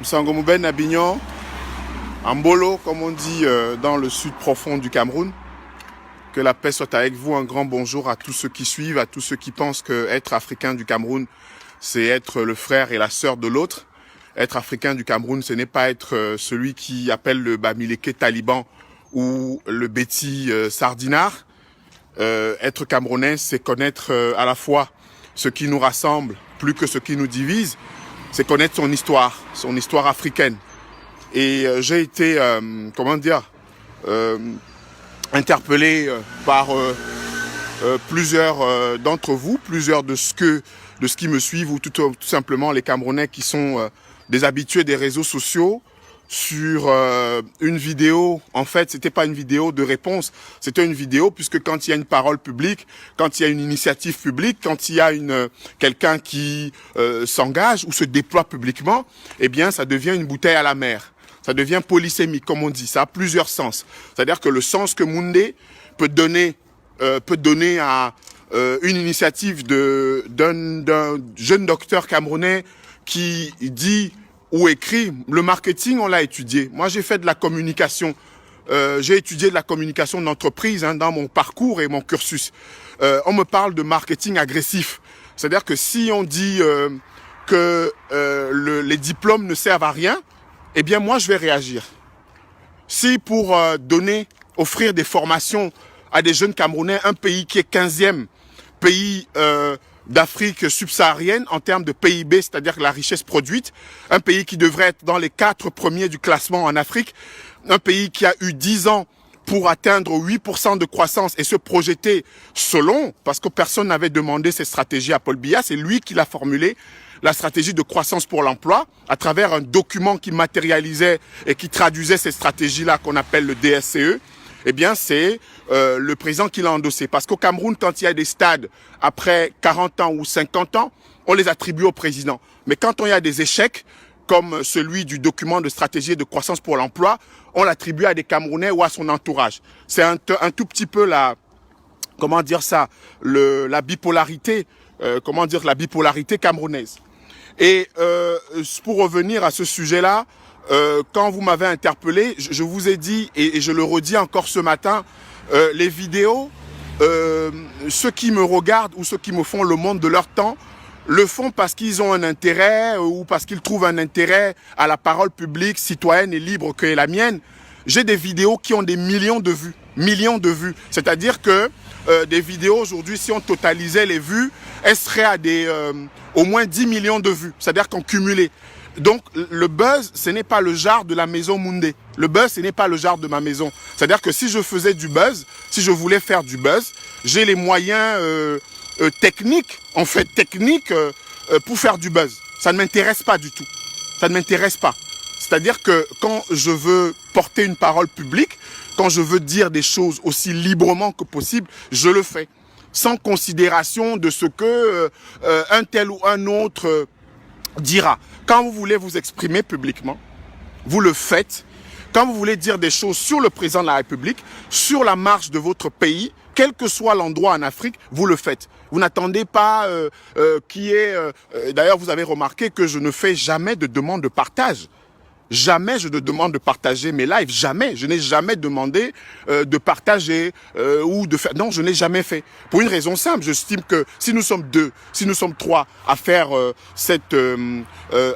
Sangomouben Abignon, Ambolo, comme on dit dans le sud profond du Cameroun. Que la paix soit avec vous. Un grand bonjour à tous ceux qui suivent, à tous ceux qui pensent que être africain du Cameroun, c'est être le frère et la sœur de l'autre. Être africain du Cameroun, ce n'est pas être celui qui appelle le Bamileke taliban ou le Betty sardinard. Être camerounais, c'est connaître à la fois ce qui nous rassemble plus que ce qui nous divise. C'est connaître son histoire africaine. Et j'ai été, interpellé par plusieurs d'entre vous, plusieurs de ceux qui me suivent, ou tout simplement les Camerounais qui sont des habitués des réseaux sociaux, sur une vidéo. En fait, c'était pas une vidéo de réponse, c'était une vidéo puisque quand il y a une parole publique, quand il y a une initiative publique, quand il y a quelqu'un qui s'engage ou se déploie publiquement, eh bien, ça devient une bouteille à la mer. Ça devient polysémique, comme on dit. Ça a plusieurs sens. C'est-à-dire que le sens que Moundé peut donner à une initiative d'un jeune docteur camerounais qui dit ou écrit. Le marketing, on l'a étudié. Moi, j'ai fait de la communication. J'ai étudié de la communication d'entreprise dans mon parcours et mon cursus. On me parle de marketing agressif. C'est-à-dire que si on dit que les diplômes ne servent à rien, eh bien, moi, je vais réagir. Si pour offrir des formations à des jeunes Camerounais, un pays qui est 15e pays d'Afrique subsaharienne en termes de PIB, c'est-à-dire la richesse produite, un pays qui devrait être dans les 4 premiers du classement en Afrique, un pays qui a eu 10 ans pour atteindre 8% de croissance et se projeter selon, parce que personne n'avait demandé cette stratégie à Paul Biya, c'est lui qui l'a formulée, la stratégie de croissance pour l'emploi, à travers un document qui matérialisait et qui traduisait cette stratégie-là qu'on appelle le DSCE, eh bien c'est le président qui l'a endossé. Parce qu'au Cameroun, quand il y a des stades après 40 ans ou 50 ans, on les attribue au président. Mais quand il y a des échecs, comme celui du document de stratégie de croissance pour l'emploi, on l'attribue à des Camerounais ou à son entourage. C'est un tout petit peu la bipolarité, la bipolarité camerounaise. Et pour revenir à ce sujet-là, quand vous m'avez interpellé, je vous ai dit, et je le redis encore ce matin, les vidéos, ceux qui me regardent ou ceux qui me font le monde de leur temps, le font parce qu'ils ont un intérêt ou parce qu'ils trouvent un intérêt à la parole publique, citoyenne et libre que est la mienne. J'ai des vidéos qui ont des millions de vues. C'est-à-dire que des vidéos aujourd'hui, si on totalisait les vues, elles seraient à au moins 10 millions de vues. C'est-à-dire qu'en cumulé. Donc, le buzz, ce n'est pas le genre de la maison Moundé. Le buzz, ce n'est pas le genre de ma maison. C'est-à-dire que si je faisais du buzz, si je voulais faire du buzz, j'ai les moyens techniques pour faire du buzz. Ça ne m'intéresse pas du tout. Ça ne m'intéresse pas. C'est-à-dire que quand je veux porter une parole publique, quand je veux dire des choses aussi librement que possible, je le fais. Sans considération de ce que un tel ou un autre dira. Quand vous voulez vous exprimer publiquement, vous le faites. Quand vous voulez dire des choses sur le président de la République, sur la marche de votre pays, quel que soit l'endroit en Afrique, vous le faites. Vous n'attendez pas d'ailleurs, vous avez remarqué que je ne fais jamais de demande de partage. Jamais je ne demande de partager mes lives, jamais. Je n'ai jamais demandé de partager ou de faire. Non, je n'ai jamais fait. Pour une raison simple, j'estime que si nous sommes 2, si nous sommes 3 à faire cette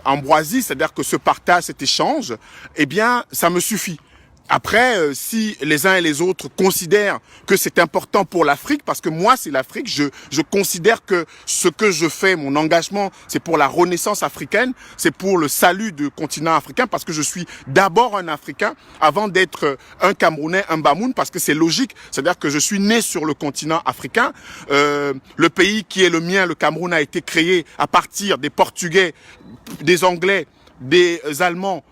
ambroisie, c'est-à-dire que ce partage, cet échange, eh bien, ça me suffit. Après, si les uns et les autres considèrent que c'est important pour l'Afrique, parce que moi, c'est l'Afrique, je considère que ce que je fais, mon engagement, c'est pour la renaissance africaine, c'est pour le salut du continent africain, parce que je suis d'abord un Africain, avant d'être un Camerounais, un Bamoun, parce que c'est logique, c'est-à-dire que je suis né sur le continent africain. Le pays qui est le mien, le Cameroun, a été créé à partir des Portugais, des Anglais, des Allemands,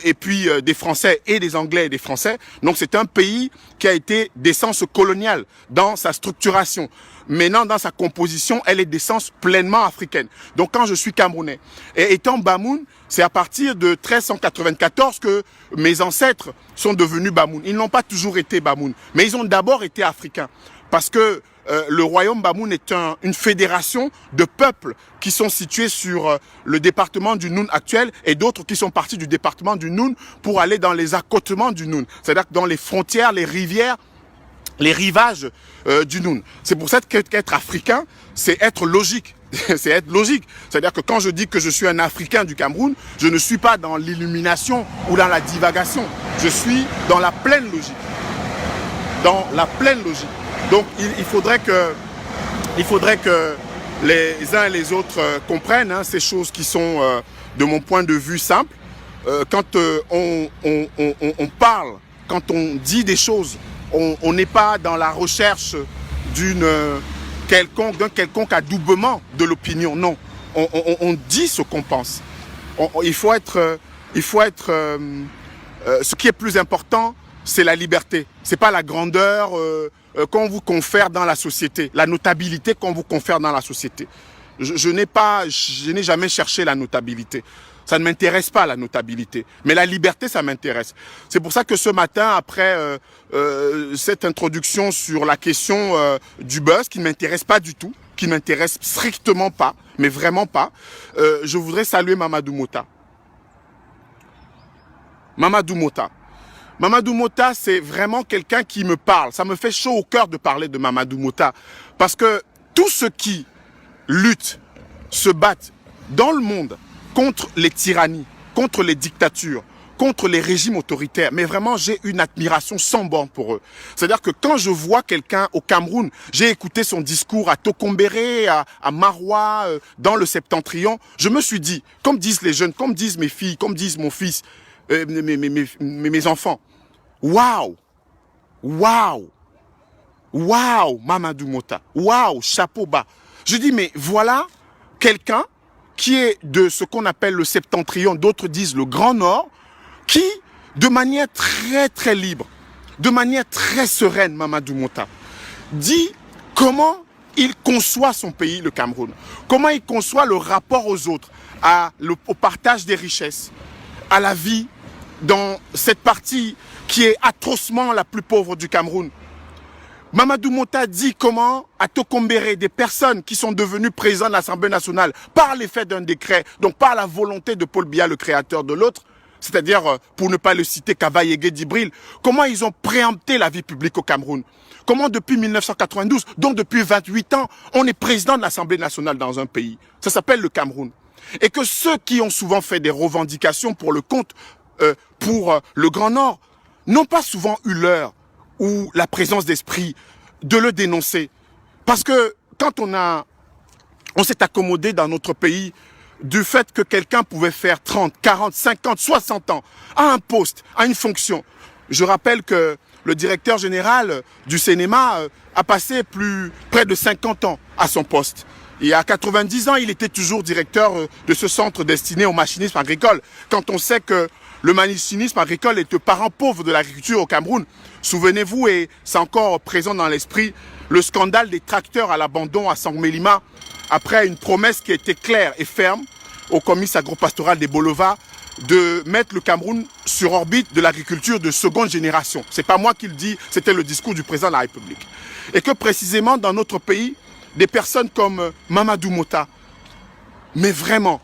et puis des Français et des Anglais et des Français. Donc c'est un pays qui a été d'essence coloniale dans sa structuration. Maintenant, dans sa composition, elle est d'essence pleinement africaine. Donc quand je suis Camerounais, et étant Bamoun, c'est à partir de 1394 que mes ancêtres sont devenus Bamoun. Ils n'ont pas toujours été Bamoun, mais ils ont d'abord été africains. Parce que le royaume Bamoun est une fédération de peuples qui sont situés sur le département du Noun actuel et d'autres qui sont partis du département du Noun pour aller dans les accotements du Noun, c'est-à-dire dans les frontières, les rivières, les rivages du Noun. C'est pour ça qu'être africain, c'est être logique. C'est être logique. C'est-à-dire que quand je dis que je suis un Africain du Cameroun, je ne suis pas dans l'illumination ou dans la divagation. Je suis dans la pleine logique. Dans la pleine logique. Donc il faudrait que les uns et les autres comprennent ces choses qui sont, de mon point de vue, simples. Quand on parle, quand on dit des choses, on n'est pas dans la recherche d'un quelconque adoubement de l'opinion. Non, on dit ce qu'on pense. Ce qui est plus important, c'est la liberté. C'est pas la grandeur qu'on vous confère dans la société, la notabilité qu'on vous confère dans la société. Je n'ai jamais cherché la notabilité. Ça ne m'intéresse pas, la notabilité. Mais la liberté, ça m'intéresse. C'est pour ça que ce matin, après cette introduction sur la question du buzz, qui ne m'intéresse pas du tout, qui ne m'intéresse strictement pas, mais vraiment pas, je voudrais saluer Mamadou Mota. Mamadou Mota. Mamadou Mota, c'est vraiment quelqu'un qui me parle. Ça me fait chaud au cœur de parler de Mamadou Mota. Parce que tous ceux qui luttent, se battent dans le monde, contre les tyrannies, contre les dictatures, contre les régimes autoritaires. Mais vraiment, j'ai une admiration sans borne pour eux. C'est-à-dire que quand je vois quelqu'un au Cameroun, j'ai écouté son discours à Tokombéré, à Maroua, dans le Septentrion, je me suis dit, comme disent les jeunes, comme disent mes filles, comme disent mon fils, mes enfants, waouh, waouh, waouh, Mamadou Mota, waouh, chapeau bas. Je dis, mais voilà quelqu'un qui est de ce qu'on appelle le Septentrion, d'autres disent le Grand Nord, qui, de manière très très libre, de manière très sereine, Mamadou Mota, dit comment il conçoit son pays, le Cameroun, comment il conçoit le rapport aux autres, au partage des richesses, à la vie dans cette partie qui est atrocement la plus pauvre du Cameroun. Mamadou Mota dit comment, à Tokombéré, des personnes qui sont devenues présidents de l'Assemblée nationale par l'effet d'un décret, donc par la volonté de Paul Biya, le créateur de l'autre, c'est-à-dire, pour ne pas le citer, Kavayegue Djibril, comment ils ont préempté la vie publique au Cameroun. Comment depuis 1992, donc depuis 28 ans, on est président de l'Assemblée nationale dans un pays. Ça s'appelle le Cameroun. Et que ceux qui ont souvent fait des revendications pour le compte, pour le Grand Nord, n'ont pas souvent eu l'heure ou la présence d'esprit de le dénoncer. Parce que quand on s'est accommodé dans notre pays du fait que quelqu'un pouvait faire 30, 40, 50, 60 ans à un poste, à une fonction. Je rappelle que le directeur général du cinéma a passé près de 50 ans à son poste. Et à 90 ans, il était toujours directeur de ce centre destiné au machinisme agricole. Quand on sait que le machinisme agricole est le parent pauvre de l'agriculture au Cameroun, souvenez-vous, et c'est encore présent dans l'esprit, le scandale des tracteurs à l'abandon à Sangmelima, après une promesse qui était claire et ferme au comice agropastoral des Bolova de mettre le Cameroun sur orbite de l'agriculture de seconde génération. C'est pas moi qui le dis, c'était le discours du président de la République. Et que précisément dans notre pays, des personnes comme Mamadou Mota, mais vraiment,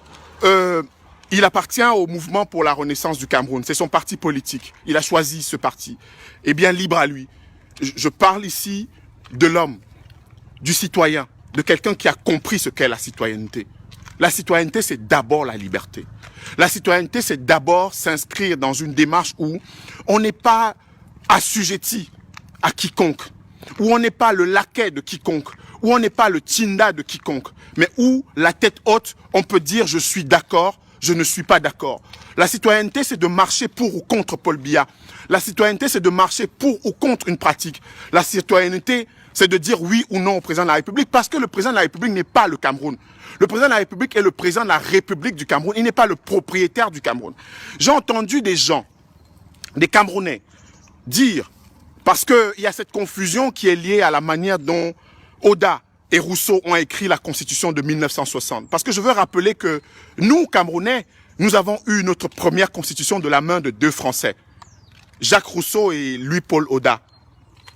il appartient au mouvement pour la renaissance du Cameroun. C'est son parti politique. Il a choisi ce parti. Eh bien, libre à lui. Je parle ici de l'homme, du citoyen, de quelqu'un qui a compris ce qu'est la citoyenneté. La citoyenneté, c'est d'abord la liberté. La citoyenneté, c'est d'abord s'inscrire dans une démarche où on n'est pas assujetti à quiconque, où on n'est pas le laquais de quiconque, où on n'est pas le tinda de quiconque, mais où, la tête haute, on peut dire « je suis d'accord », je ne suis pas d'accord. La citoyenneté, c'est de marcher pour ou contre Paul Biya. La citoyenneté, c'est de marcher pour ou contre une pratique. La citoyenneté, c'est de dire oui ou non au président de la République, parce que le président de la République n'est pas le Cameroun. Le président de la République est le président de la République du Cameroun. Il n'est pas le propriétaire du Cameroun. J'ai entendu des gens, des Camerounais, dire, parce qu'il y a cette confusion qui est liée à la manière dont Oda et Rousseau ont écrit la Constitution de 1960. Parce que je veux rappeler que nous, Camerounais, nous avons eu notre première Constitution de la main de deux Français, Jacques Rousseau et Louis-Paul Oda.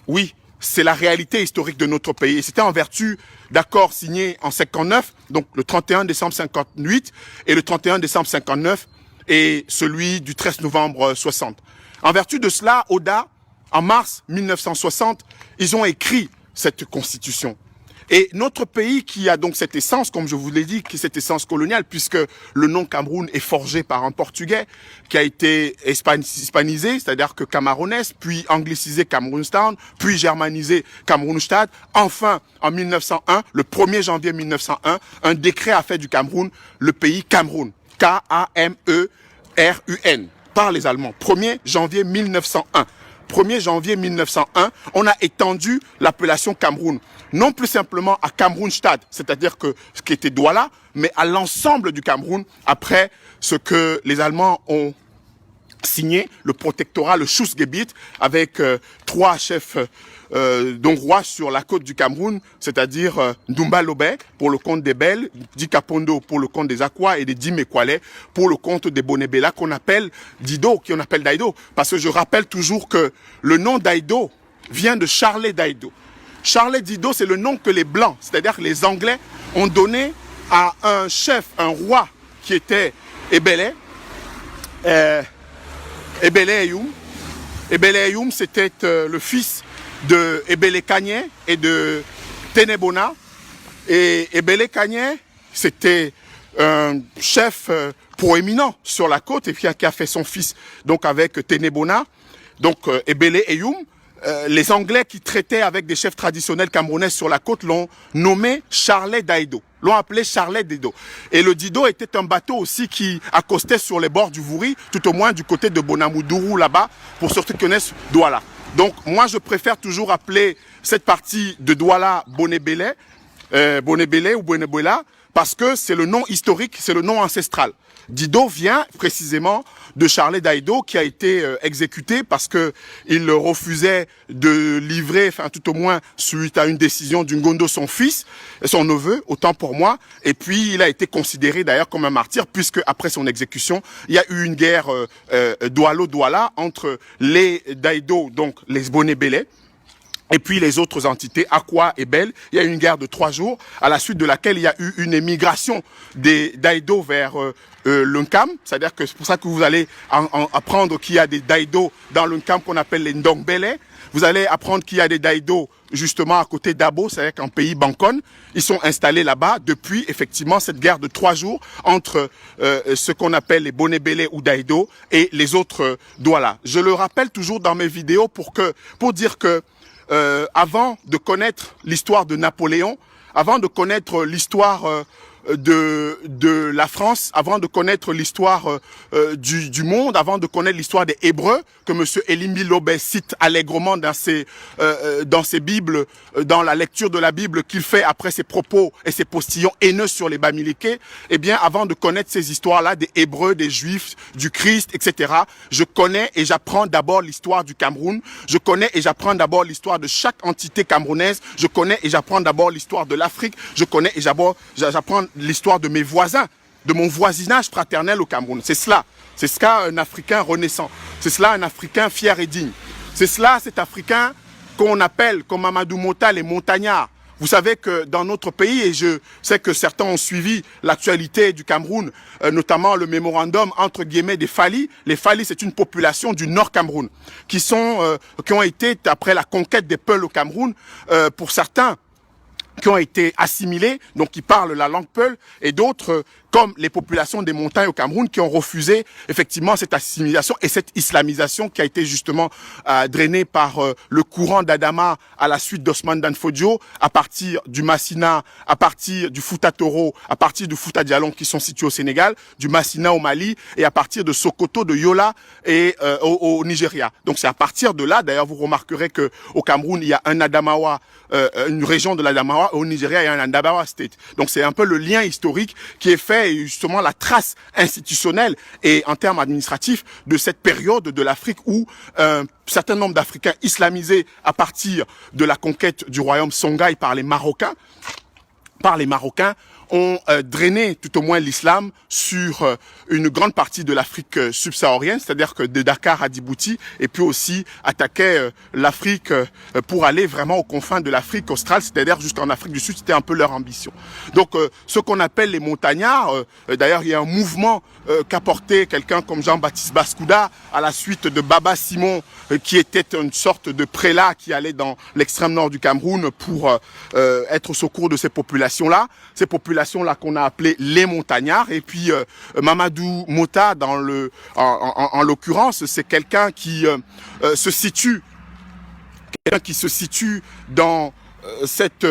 Oui, c'est la réalité historique de notre pays. Et c'était en vertu d'accords signés en 59, donc le 31 décembre 58 et le 31 décembre 59 et celui du 13 novembre 60. En vertu de cela, Oda, en mars 1960, ils ont écrit cette constitution. Et notre pays qui a donc cette essence, comme je vous l'ai dit, qui est cette essence coloniale, puisque le nom Cameroun est forgé par un Portugais qui a été hispanisé, c'est-à-dire que camerounais, puis anglicisé Camerounstown, puis germanisé Camerounstad. Enfin, en 1901, le 1er janvier 1901, un décret a fait du Cameroun le pays Cameroun. K-A-M-E-R-U-N, par les Allemands. 1er janvier 1901. 1er janvier 1901, on a étendu l'appellation Cameroun, non plus simplement à Camerounstad, c'est-à-dire que ce qui était Douala, mais à l'ensemble du Cameroun, après ce que les Allemands ont signé, le protectorat, le Schutzgebiet, avec 3 chefs donc rois sur la côte du Cameroun, c'est-à-dire Ndumba Lobé pour le compte des Bels, Dikapondo pour le compte des Akwa et des Dimekwale pour le compte des Bonebela qu'on appelle Dido, qu'on appelle Daido. Parce que je rappelle toujours que le nom Daido vient de Charlet Daido. Charlet Dido, c'est le nom que les Blancs, c'est-à-dire les Anglais, ont donné à un chef, un roi qui était Ebele. Ebele Ayoum. Ebele Ayoum, c'était le fils de Ebele Kanye et de Tenebona. Et Ebele Kanye, c'était un chef proéminent sur la côte et qui a fait son fils donc avec Tenebona. Donc Ebele Ayoum, les Anglais qui traitaient avec des chefs traditionnels camerounais sur la côte l'ont nommé Charlet Daido, l'ont appelé Charlet Dido. Et le Dido était un bateau aussi qui accostait sur les bords du Vouri, tout au moins du côté de Bonamoudou là-bas, pour ceux qui connaissent Douala. Donc moi je préfère toujours appeler cette partie de Douala Bonebele, Bonebele ou Bonebela, parce que c'est le nom historique, c'est le nom ancestral. Dido vient précisément de Charlet Daido qui a été exécuté parce que il refusait de livrer, enfin tout au moins suite à une décision d'Ungondo, son fils, son neveu, autant pour moi. Et puis il a été considéré d'ailleurs comme un martyr puisque après son exécution, il y a eu une guerre Doualo-Douala entre les Daido, donc les Bonebele, et puis les autres entités, Akwa et Bel. Il y a eu une guerre de 3 jours, à la suite de laquelle il y a eu une émigration des Daido vers l'Unkam. C'est-à-dire que c'est pour ça que vous allez apprendre qu'il y a des Daido dans l'Unkam qu'on appelle les Ndongbele. Vous allez apprendre qu'il y a des Daido justement à côté d'Abo, c'est-à-dire qu'en pays Bankon. Ils sont installés là-bas depuis effectivement cette guerre de 3 jours entre ce qu'on appelle les Bonebele ou Daido et les autres Douala. Je le rappelle toujours dans mes vidéos pour dire que avant de connaître l'histoire de Napoléon, avant de connaître l'histoire de la France, avant de connaître l'histoire du monde, avant de connaître l'histoire des Hébreux, que M. Elimi Lobé cite allègrement dans ses Bibles, dans la lecture de la Bible qu'il fait après ses propos et ses postillons haineux sur les Bamileke, eh bien, avant de connaître ces histoires-là des Hébreux, des Juifs, du Christ, etc., je connais et j'apprends d'abord l'histoire du Cameroun, je connais et j'apprends d'abord l'histoire de chaque entité camerounaise, je connais et j'apprends d'abord l'histoire de l'Afrique, je connais et j'apprends l'histoire de mes voisins, de mon voisinage fraternel au Cameroun. C'est cela. C'est ce qu'a un Africain renaissant. C'est cela un Africain fier et digne. C'est cela cet Africain qu'on appelle, comme Amadou Mota, les montagnards. Vous savez que dans notre pays, et je sais que certains ont suivi l'actualité du Cameroun, notamment le mémorandum entre guillemets des Fali. Les Fali, c'est une population du Nord Cameroun qui ont été, après la conquête des Peuls au Cameroun, pour certains, qui ont été assimilés, donc qui parlent la langue Peul, et d'autres, comme les populations des montagnes au Cameroun, qui ont refusé effectivement cette assimilation et cette islamisation qui a été justement drainée par le courant d'Adama à la suite d'Osman Dan Fodio, à partir du Massina, à partir du Fouta Toro, à partir du Fouta Djalon qui sont situés au Sénégal, du Massina au Mali, et à partir de Sokoto, de Yola et au Nigeria. Donc c'est à partir de là, d'ailleurs vous remarquerez que au Cameroun il y a un Adamawa, une région de l'Adamawa, au Nigeria il y a un Adamawa State. Donc c'est un peu le lien historique qui est fait et justement la trace institutionnelle et en termes administratifs de cette période de l'Afrique où un certain nombre d'Africains islamisés à partir de la conquête du royaume Songhai par les Marocains, par les Marocains ont drainé tout au moins l'islam sur une grande partie de l'Afrique subsaharienne, c'est-à-dire que de Dakar à Djibouti, et puis aussi attaquaient l'Afrique pour aller vraiment aux confins de l'Afrique australe, c'est-à-dire jusqu'en Afrique du Sud, c'était un peu leur ambition. Donc ce qu'on appelle les montagnards, d'ailleurs il y a un mouvement qu'a porté quelqu'un comme Jean-Baptiste Baskouda à la suite de Baba Simon, qui était une sorte de prélat qui allait dans l'extrême nord du Cameroun pour être au secours de ces populations-là qu'on a appelées les montagnards. Et puis Mamadou Mota, en l'occurrence, c'est quelqu'un qui se situe dans cette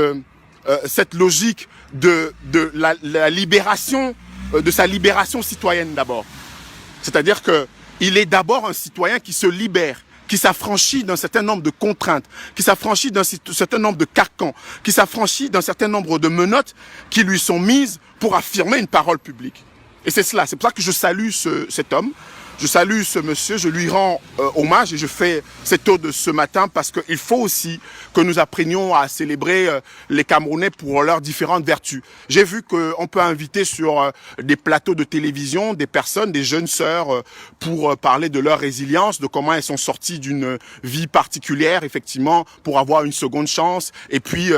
logique de la libération, de sa libération citoyenne d'abord. C'est-à-dire que il est d'abord un citoyen qui se libère, qui s'affranchit d'un certain nombre de contraintes, qui s'affranchit d'un certain nombre de carcans, qui s'affranchit d'un certain nombre de menottes qui lui sont mises pour affirmer une parole publique. Et c'est cela, c'est pour ça que je salue cet homme, je salue ce monsieur, je lui rends hommage et je fais cette ode ce matin parce qu'il faut aussi que nous apprenions à célébrer les Camerounais pour leurs différentes vertus. J'ai vu qu'on peut inviter sur des plateaux de télévision des personnes, des jeunes sœurs, pour parler de leur résilience, de comment elles sont sorties d'une vie particulière, effectivement, pour avoir une seconde chance. Et puis,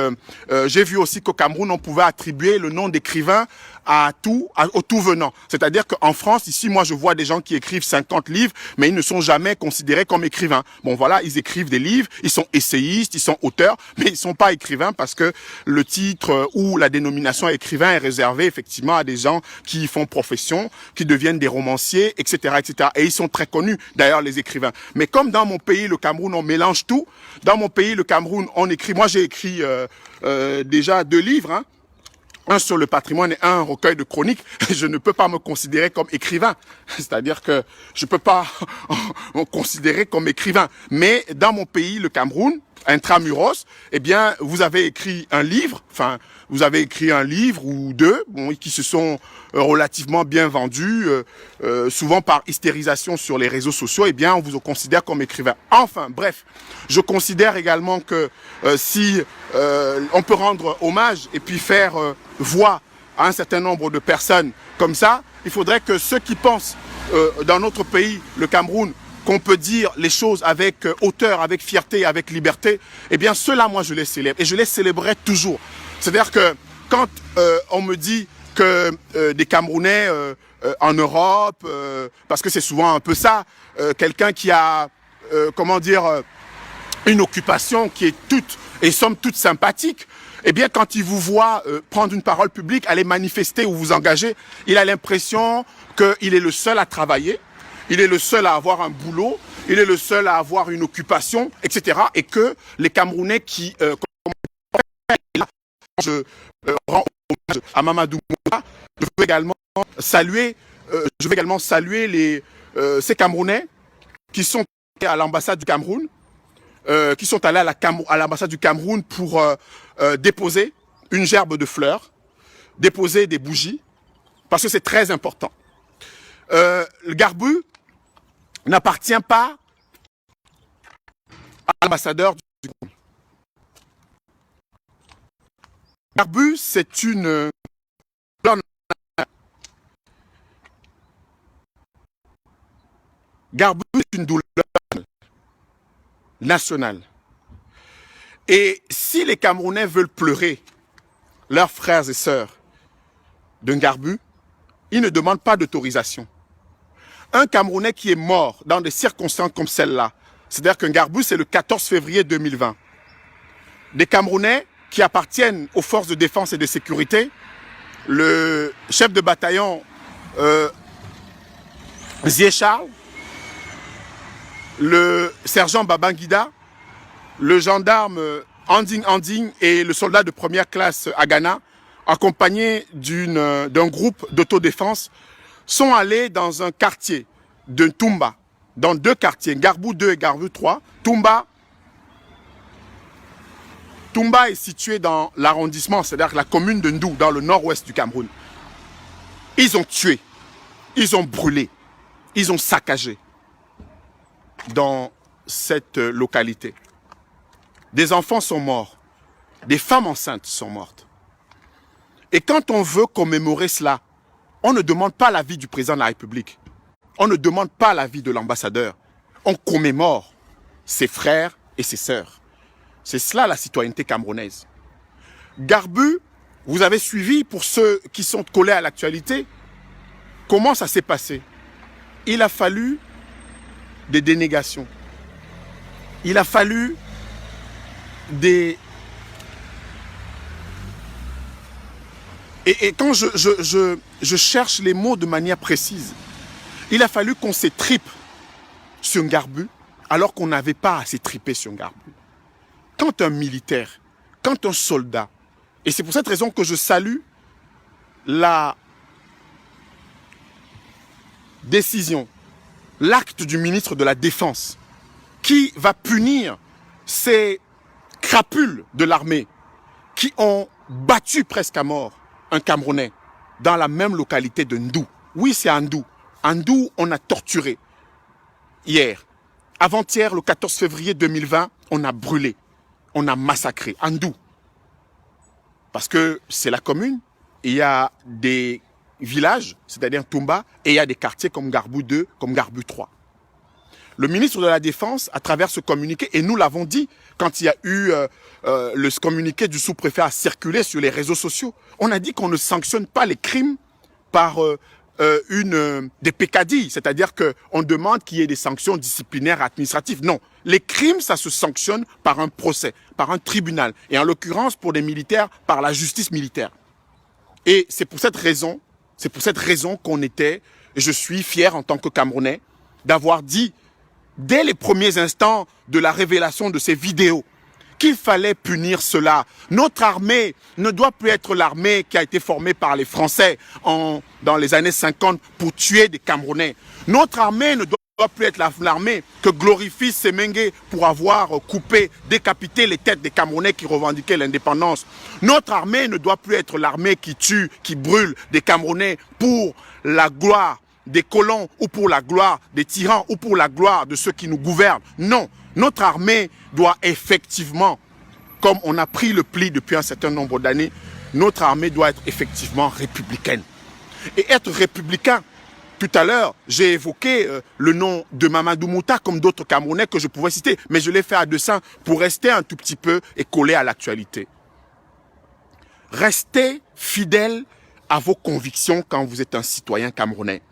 j'ai vu aussi qu'au Cameroun, on pouvait attribuer le nom d'écrivain au tout venant. C'est-à-dire qu'en France, ici, moi, je vois des gens qui écrivent 50 livres, mais ils ne sont jamais considérés comme écrivains. Bon, voilà, ils écrivent des livres, ils sont essayistes, ils sont auteurs, mais ils ne sont pas écrivains parce que le titre ou la dénomination écrivain est réservée effectivement à des gens qui font profession, qui deviennent des romanciers, etc., etc. Et ils sont très connus, d'ailleurs, les écrivains. Mais comme dans mon pays, le Cameroun, on mélange tout. Dans mon pays, le Cameroun, on écrit. Moi, j'ai écrit déjà 2 livres, hein. Un sur le patrimoine et un recueil de chroniques. Je ne peux pas me considérer comme écrivain. C'est-à-dire que je ne peux pas me considérer comme écrivain. Mais dans mon pays, le Cameroun, intramuros, eh bien, vous avez écrit un livre, ou 2, bon, qui se sont relativement bien vendus, souvent par hystérisation sur les réseaux sociaux, eh bien, on vous considère comme écrivain. Enfin, bref, je considère également que si on peut rendre hommage et puis faire voix à un certain nombre de personnes comme ça, il faudrait que ceux qui pensent dans notre pays, le Cameroun, qu'on peut dire les choses avec hauteur, avec fierté, avec liberté, eh bien ceux-là, moi, je les célèbre. Et je les célébrerai toujours. C'est-à-dire que quand on me dit que des Camerounais en Europe, parce que c'est souvent un peu ça, quelqu'un qui a, une occupation qui est toute, et somme toute sympathique, eh bien, quand il vous voit prendre une parole publique, aller manifester ou vous engager, il a l'impression qu'il est le seul à travailler, il est le seul à avoir un boulot, il est le seul à avoir une occupation, etc. Et que les Camerounais qui... je rends hommage à Mamadou Moussa, je veux également saluer ces Camerounais qui sont à l'ambassade du Cameroun, qui sont allés à l'ambassade du Cameroun pour déposer une gerbe de fleurs, déposer des bougies, parce que c'est très important. Le Garbu n'appartient pas à l'ambassadeur du Cameroun. Garbu, c'est une... Garbu, c'est une douleur nationale. Et si les Camerounais veulent pleurer leurs frères et sœurs d'un Garbu, ils ne demandent pas d'autorisation. Un Camerounais qui est mort dans des circonstances comme celle-là, c'est-à-dire qu'un Garbu, c'est le 14 février 2020. Des Camerounais qui appartiennent aux forces de défense et de sécurité, le chef de bataillon Zié Charles, le sergent Babangida, le gendarme Anding et le soldat de première classe Agana, accompagnés d'un groupe d'autodéfense, sont allés dans un quartier de Toumba, dans 2 quartiers, Garbu 2 et Garbu 3. Toumba est situé dans l'arrondissement, c'est-à-dire la commune de Ndou, dans le nord-ouest du Cameroun. Ils ont tué, ils ont brûlé, ils ont saccagé dans cette localité. Des enfants sont morts, des femmes enceintes sont mortes. Et quand on veut commémorer cela, on ne demande pas l'avis du président de la République. On ne demande pas l'avis de l'ambassadeur. On commémore ses frères et ses sœurs. C'est cela la citoyenneté camerounaise. Garbu, vous avez suivi, pour ceux qui sont collés à l'actualité, comment ça s'est passé. Il a fallu des dénégations. Il a fallu des... Et quand je cherche les mots de manière précise, il a fallu qu'on s'étripe sur Garbu alors qu'on n'avait pas à s'étriper sur Garbu. Quand un militaire, quand un soldat, et c'est pour cette raison que je salue la décision, l'acte du ministre de la Défense qui va punir ces crapules de l'armée qui ont battu presque à mort un Camerounais dans la même localité de Ndou. Oui, c'est à Ndou. À Ndou, on a torturé hier. Avant-hier, le 14 février 2020, on a brûlé, on a massacré à Ndou. Parce que c'est la commune, il y a des villages, c'est-à-dire Toumba, et il y a des quartiers comme Garbu 2, comme Garbu 3. Le ministre de la Défense, à travers ce communiqué, et nous l'avons dit, quand il y a eu le communiqué du sous-préfet à circuler sur les réseaux sociaux, on a dit qu'on ne sanctionne pas les crimes par des peccadilles, c'est-à-dire qu'on demande qu'il y ait des sanctions disciplinaires administratives. Non, les crimes, ça se sanctionne par un procès, par un tribunal, et en l'occurrence pour des militaires, par la justice militaire. Et c'est pour cette raison qu'on était, et je suis fier en tant que Camerounais, d'avoir dit, dès les premiers instants de la révélation de ces vidéos, qu'il fallait punir cela. Notre armée ne doit plus être l'armée qui a été formée par les Français dans les années 50 pour tuer des Camerounais. Notre armée ne doit plus être l'armée que glorifie Semengue pour avoir coupé, décapité les têtes des Camerounais qui revendiquaient l'indépendance. Notre armée ne doit plus être l'armée qui tue, qui brûle des Camerounais pour la gloire des colons ou pour la gloire des tyrans ou pour la gloire de ceux qui nous gouvernent. Non, notre armée doit effectivement, comme on a pris le pli depuis un certain nombre d'années, notre armée doit être effectivement républicaine. Et être républicain, tout à l'heure, j'ai évoqué le nom de Mamadou Mouta comme d'autres Camerounais que je pouvais citer, mais je l'ai fait à dessein pour rester un tout petit peu et coller à l'actualité. Restez fidèle à vos convictions quand vous êtes un citoyen camerounais.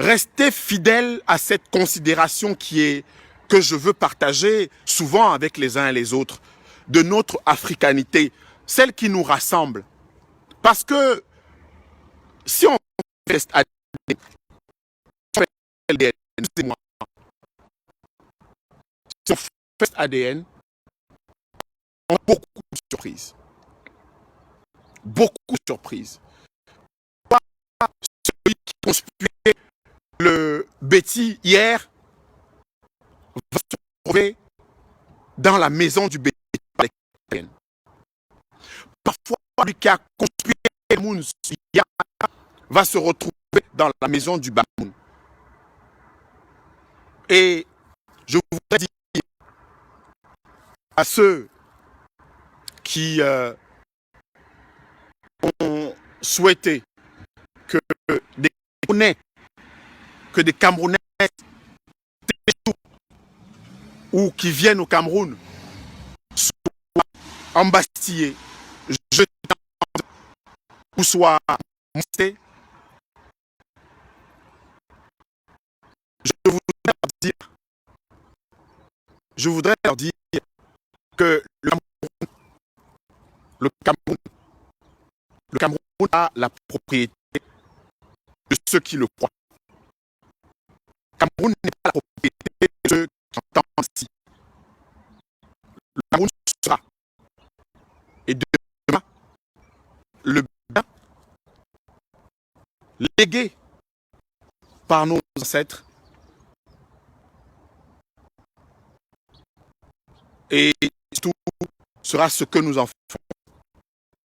Restez fidèle à cette considération que je veux partager souvent avec les uns et les autres, de notre africanité, celle qui nous rassemble. Parce que si on reste ADN, on a beaucoup de surprises. Beaucoup de surprises. Celui qui conspirait le Betty hier va se retrouver dans la maison du Betty. Parfois, lui qui a conspiré le Bamoun va se retrouver dans la maison du Bamoun. Et je voudrais dire à ceux qui ont souhaité que des Camerounais ou qui viennent au Cameroun soient embastillés, jetés ou soient montés. Je voudrais leur dire que le Cameroun a la propriété de ceux qui le croient. Le Cameroun n'est pas la propriété de ceux qui entendent ainsi. Le Cameroun sera. Et demain, le bien légué par nos ancêtres et tout sera ce que nous en ferons.